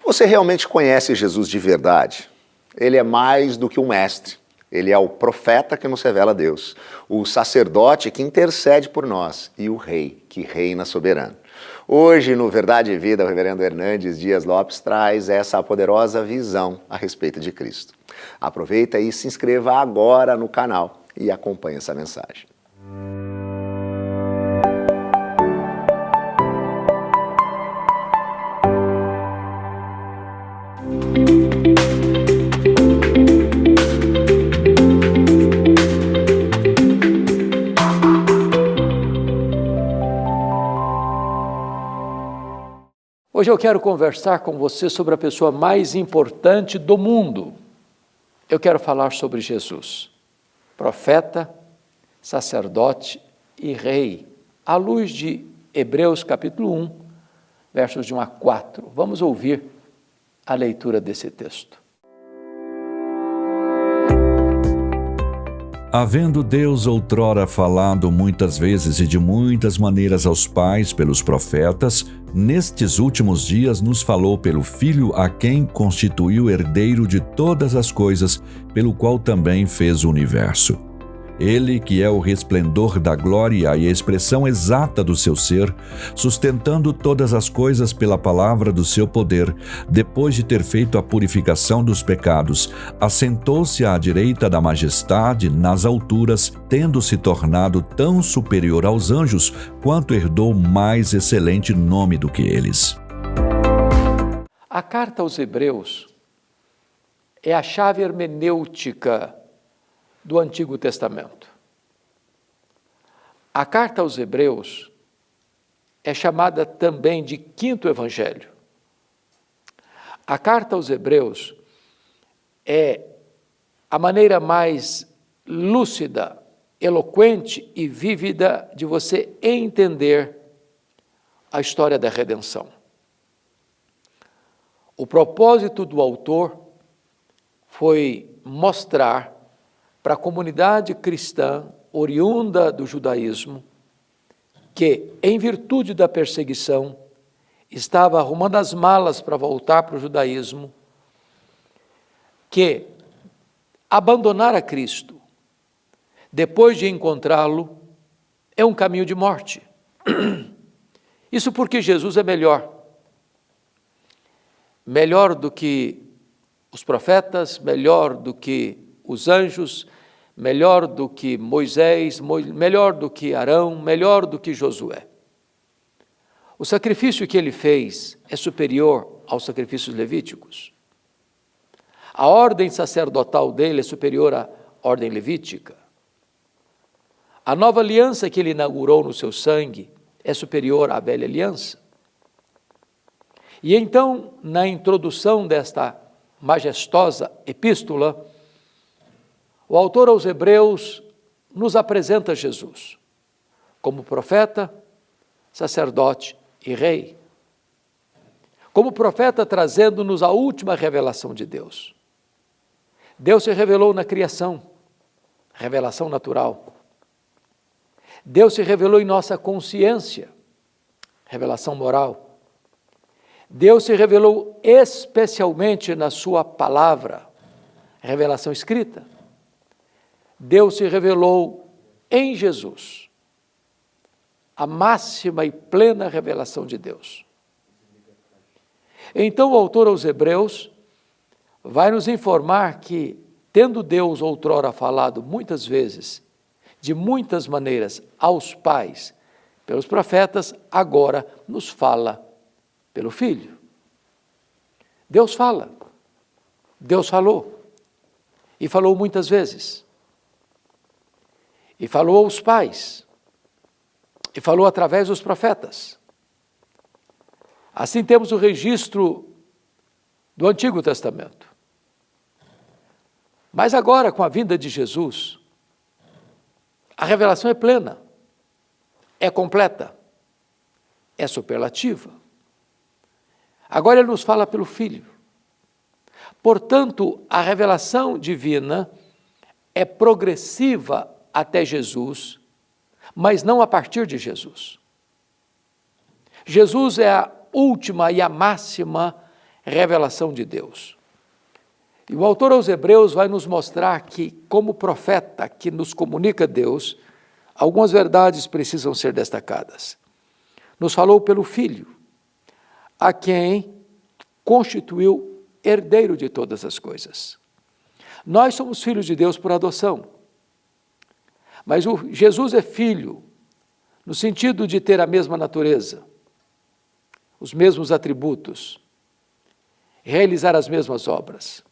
Você realmente conhece Jesus de verdade? Ele é mais do que um mestre. Ele é o profeta que nos revela Deus, o sacerdote que intercede por nós e o rei que reina soberano. Hoje, no Verdade e Vida, o reverendo Hernandes Dias Lopes traz essa poderosa visão a respeito de Cristo. Aproveita e se inscreva agora no canal e acompanhe essa mensagem. Hoje eu quero conversar com você sobre a pessoa mais importante do mundo. Eu quero falar sobre Jesus, profeta, sacerdote e rei, à luz de Hebreus capítulo 1, versos de 1 a 4. Vamos ouvir a leitura desse texto. Havendo Deus outrora falado muitas vezes e de muitas maneiras aos pais pelos profetas, nestes últimos dias nos falou pelo Filho, a quem constituiu herdeiro de todas as coisas, pelo qual também fez o universo. Ele, que é o resplendor da glória e a expressão exata do seu ser, sustentando todas as coisas pela palavra do seu poder, depois de ter feito a purificação dos pecados, assentou-se à direita da majestade nas alturas, tendo se tornado tão superior aos anjos, quanto herdou mais excelente nome do que eles. A carta aos Hebreus é a chave hermenêutica do Antigo Testamento. A carta aos Hebreus é chamada também de Quinto Evangelho. A carta aos Hebreus é a maneira mais lúcida, eloquente e vívida de você entender a história da redenção. O propósito do autor foi mostrar para a comunidade cristã oriunda do judaísmo, que, em virtude da perseguição, estava arrumando as malas para voltar para o judaísmo, que abandonar a Cristo, depois de encontrá-lo, é um caminho de morte. Isso porque Jesus é melhor. Melhor do que os profetas, melhor do que os anjos, melhor do que Moisés, melhor do que Arão, melhor do que Josué. O sacrifício que ele fez é superior aos sacrifícios levíticos. A ordem sacerdotal dele é superior à ordem levítica. A nova aliança que ele inaugurou no seu sangue é superior à velha aliança. E então, na introdução desta majestosa epístola, o autor aos Hebreus nos apresenta Jesus como profeta, sacerdote e rei. Como profeta, trazendo-nos a última revelação de Deus. Deus se revelou na criação, revelação natural. Deus se revelou em nossa consciência, revelação moral. Deus se revelou especialmente na sua palavra, revelação escrita. Deus se revelou em Jesus, a máxima e plena revelação de Deus. Então o autor aos Hebreus vai nos informar que, tendo Deus outrora falado muitas vezes, de muitas maneiras, aos pais, pelos profetas, agora nos fala pelo Filho. Deus fala, Deus falou, e falou muitas vezes. E falou aos pais, e falou através dos profetas. Assim temos o registro do Antigo Testamento. Mas agora, com a vinda de Jesus, a revelação é plena, é completa, é superlativa. Agora ele nos fala pelo Filho. Portanto, a revelação divina é progressiva até Jesus, mas não a partir de Jesus. Jesus é a última e a máxima revelação de Deus. E o autor aos Hebreus vai nos mostrar que, como profeta que nos comunica Deus, algumas verdades precisam ser destacadas. Nos falou pelo Filho, a quem constituiu herdeiro de todas as coisas. Nós somos filhos de Deus por adoção, mas Jesus é filho no sentido de ter a mesma natureza, os mesmos atributos, realizar as mesmas obras.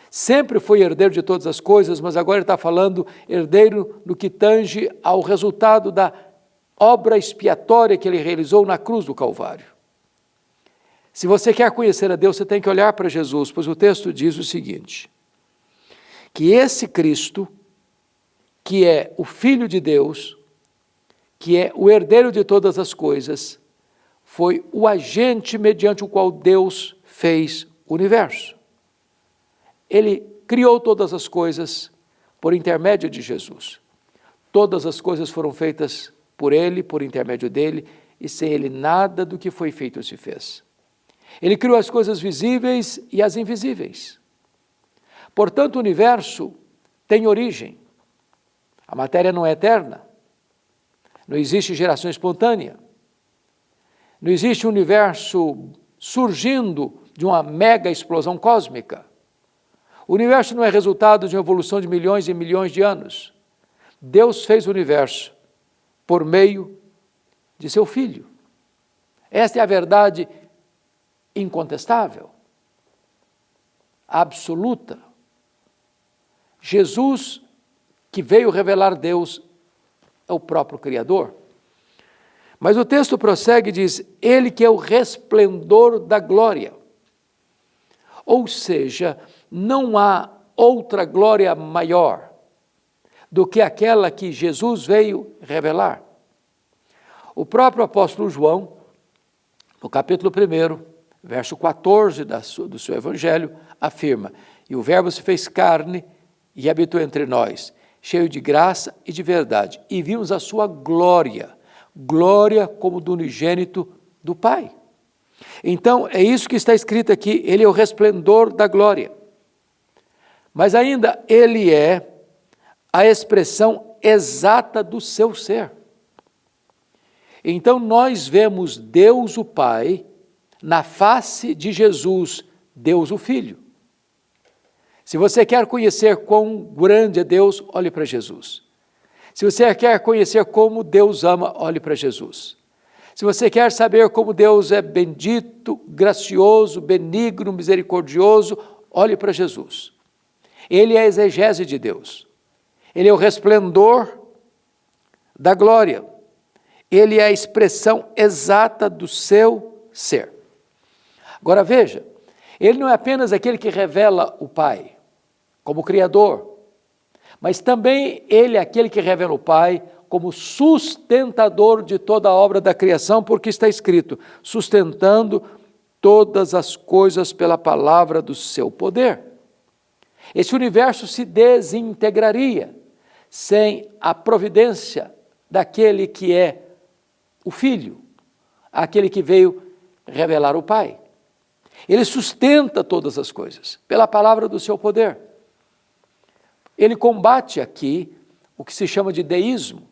Sempre foi herdeiro de todas as coisas, mas agora ele está falando herdeiro no que tange ao resultado da obra expiatória que ele realizou na cruz do Calvário. Se você quer conhecer a Deus, você tem que olhar para Jesus, pois o texto diz o seguinte, que esse Cristo, que é o Filho de Deus, que é o herdeiro de todas as coisas, foi o agente mediante o qual Deus fez o universo. Ele criou todas as coisas por intermédio de Jesus. Todas as coisas foram feitas por ele, por intermédio dele, e sem ele nada do que foi feito se fez. Ele criou as coisas visíveis e as invisíveis. Portanto, o universo tem origem. A matéria não é eterna. Não existe geração espontânea. Não existe um universo surgindo de uma mega explosão cósmica. O universo não é resultado de uma evolução de milhões e milhões de anos. Deus fez o universo por meio de seu Filho. Esta é a verdade incontestável, absoluta. Jesus, que veio revelar Deus, é o próprio Criador. Mas o texto prossegue e diz, ele que é o resplendor da glória. Ou seja, não há outra glória maior do que aquela que Jesus veio revelar. O próprio apóstolo João, no capítulo 1, verso 14 do seu evangelho, afirma, e o verbo se fez carne e habitou entre nós, cheio de graça e de verdade, e vimos a sua glória, glória como do unigênito do Pai. Então, é isso que está escrito aqui, ele é o resplendor da glória. Mas ainda, ele é a expressão exata do seu ser. Então, nós vemos Deus o Pai na face de Jesus, Deus o Filho. Se você quer conhecer quão grande é Deus, olhe para Jesus. Se você quer conhecer como Deus ama, olhe para Jesus. Se você quer saber como Deus é bendito, gracioso, benigno, misericordioso, olhe para Jesus. Ele é a exegese de Deus. Ele é o resplendor da glória. Ele é a expressão exata do seu ser. Agora veja, ele não é apenas aquele que revela o Pai como Criador, mas também ele é aquele que revela o Pai como sustentador de toda a obra da criação, porque está escrito, sustentando todas as coisas pela palavra do seu poder. Esse universo se desintegraria sem a providência daquele que é o Filho, aquele que veio revelar o Pai. Ele sustenta todas as coisas pela palavra do seu poder. Ele combate aqui o que se chama de deísmo,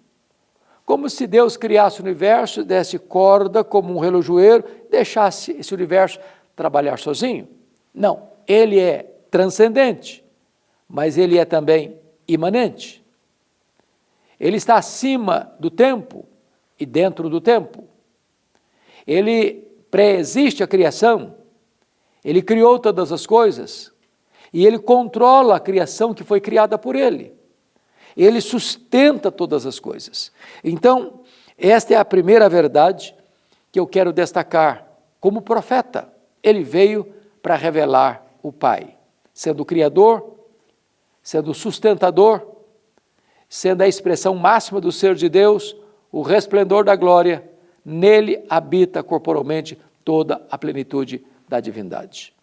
como se Deus criasse o universo, desse corda como um relojoeiro, deixasse esse universo trabalhar sozinho. Não, ele é transcendente, mas ele é também imanente. Ele está acima do tempo e dentro do tempo. Ele pré-existe a criação, ele criou todas as coisas e ele controla a criação que foi criada por ele. Ele sustenta todas as coisas. Então, esta é a primeira verdade que eu quero destacar como profeta. Ele veio para revelar o Pai, sendo o Criador, sendo o sustentador, sendo a expressão máxima do ser de Deus, o resplendor da glória, nele habita corporalmente toda a plenitude da divindade.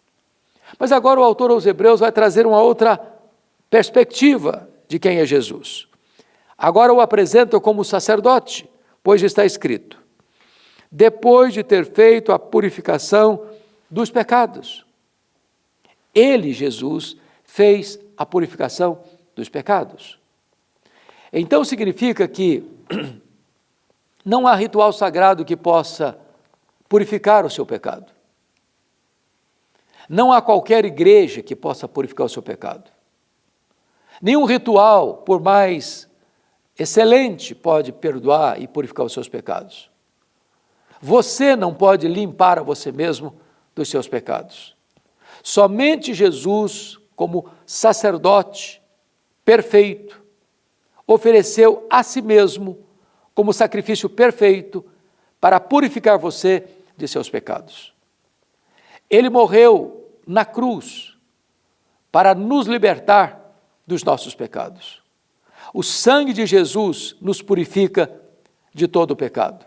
Mas agora o autor aos Hebreus vai trazer uma outra perspectiva de quem é Jesus. Agora o apresenta como sacerdote, pois está escrito, depois de ter feito a purificação dos pecados. Ele, Jesus, fez a purificação dos pecados. Então significa que não há ritual sagrado que possa purificar o seu pecado. Não há qualquer igreja que possa purificar o seu pecado. Nenhum ritual, por mais excelente, pode perdoar e purificar os seus pecados. Você não pode limpar a você mesmo dos seus pecados. Somente Jesus, como sacerdote perfeito, ofereceu a si mesmo como sacrifício perfeito para purificar você de seus pecados. Ele morreu na cruz para nos libertar dos nossos pecados. O sangue de Jesus nos purifica de todo o pecado.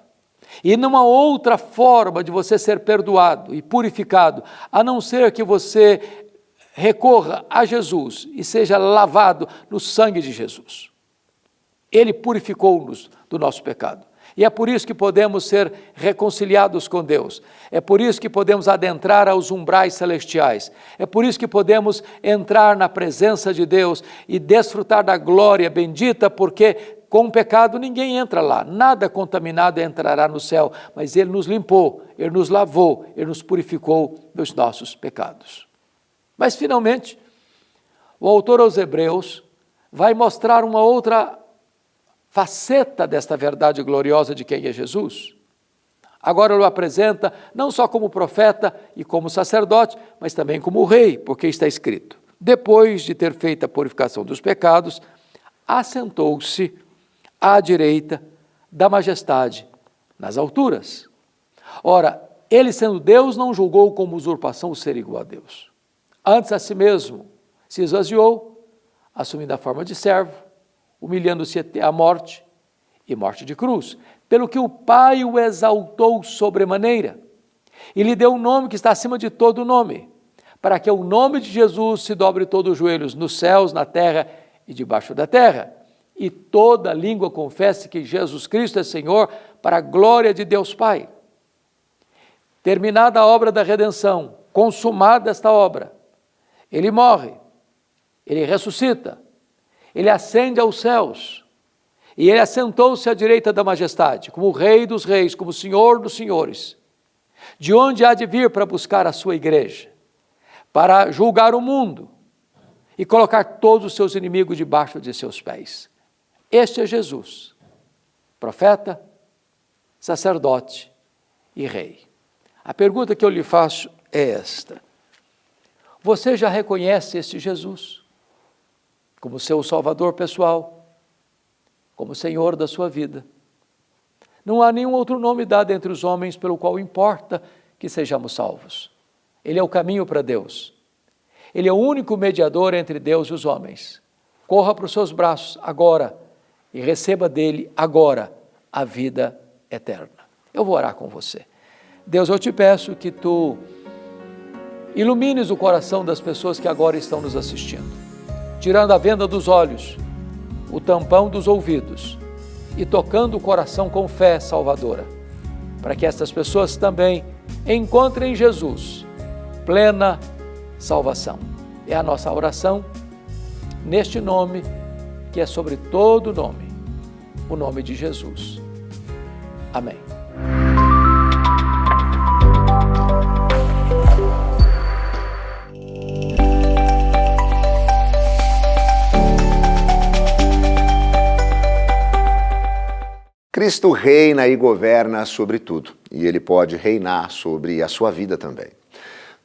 E não há outra forma de você ser perdoado e purificado, a não ser que você recorra a Jesus e seja lavado no sangue de Jesus. Ele purificou-nos do nosso pecado. E é por isso que podemos ser reconciliados com Deus. É por isso que podemos adentrar aos umbrais celestiais. É por isso que podemos entrar na presença de Deus e desfrutar da glória bendita, porque com o pecado ninguém entra lá. Nada contaminado entrará no céu, mas Ele nos limpou, Ele nos lavou, Ele nos purificou dos nossos pecados. Mas, finalmente, o autor aos Hebreus vai mostrar uma outra faceta desta verdade gloriosa de quem é Jesus. Agora ele o apresenta não só como profeta e como sacerdote, mas também como rei, porque está escrito: depois de ter feito a purificação dos pecados, assentou-se à direita da majestade nas alturas. Ora, ele sendo Deus não julgou como usurpação o ser igual a Deus. Antes a si mesmo se esvaziou, assumindo a forma de servo, humilhando-se até a morte, e morte de cruz, pelo que o Pai o exaltou sobremaneira, e lhe deu um nome que está acima de todo nome, para que o nome de Jesus se dobre todos os joelhos, nos céus, na terra e debaixo da terra, e toda língua confesse que Jesus Cristo é Senhor, para a glória de Deus Pai. Terminada a obra da redenção, consumada esta obra, ele morre, ele ressuscita, ele ascende aos céus, e ele assentou-se à direita da majestade, como Rei dos reis, como Senhor dos senhores, de onde há de vir para buscar a sua igreja, para julgar o mundo e colocar todos os seus inimigos debaixo de seus pés. Este é Jesus, profeta, sacerdote e rei. A pergunta que eu lhe faço é esta: você já reconhece este Jesus como seu Salvador pessoal, como Senhor da sua vida? Não há nenhum outro nome dado entre os homens pelo qual importa que sejamos salvos. Ele é o caminho para Deus. Ele é o único mediador entre Deus e os homens. Corra para os seus braços agora e receba dele agora a vida eterna. Eu vou orar com você. Deus, eu te peço que tu ilumines o coração das pessoas que agora estão nos assistindo, tirando a venda dos olhos, o tampão dos ouvidos e tocando o coração com fé salvadora, para que estas pessoas também encontrem em Jesus plena salvação. É a nossa oração neste nome que é sobre todo nome, o nome de Jesus. Amém. Cristo reina e governa sobre tudo, e Ele pode reinar sobre a sua vida também.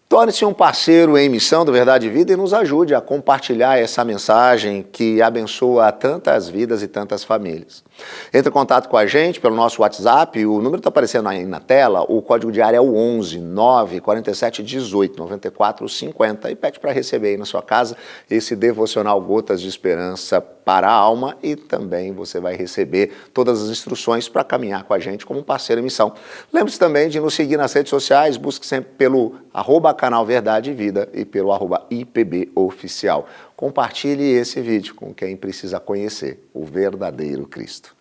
Torne-se um parceiro em missão do Verdade e Vida e nos ajude a compartilhar essa mensagem que abençoa tantas vidas e tantas famílias. Entre em contato com a gente pelo nosso WhatsApp, o número está aparecendo aí na tela, o código de área é o 11 947 18 94 50 e pede para receber aí na sua casa esse devocional Gotas de Esperança para a Alma, e também você vai receber todas as instruções para caminhar com a gente como um parceiro em missão. Lembre-se também de nos seguir nas redes sociais, busque sempre pelo @canal Verdade e Vida e pelo @IPBOficial. Compartilhe esse vídeo com quem precisa conhecer o verdadeiro Cristo.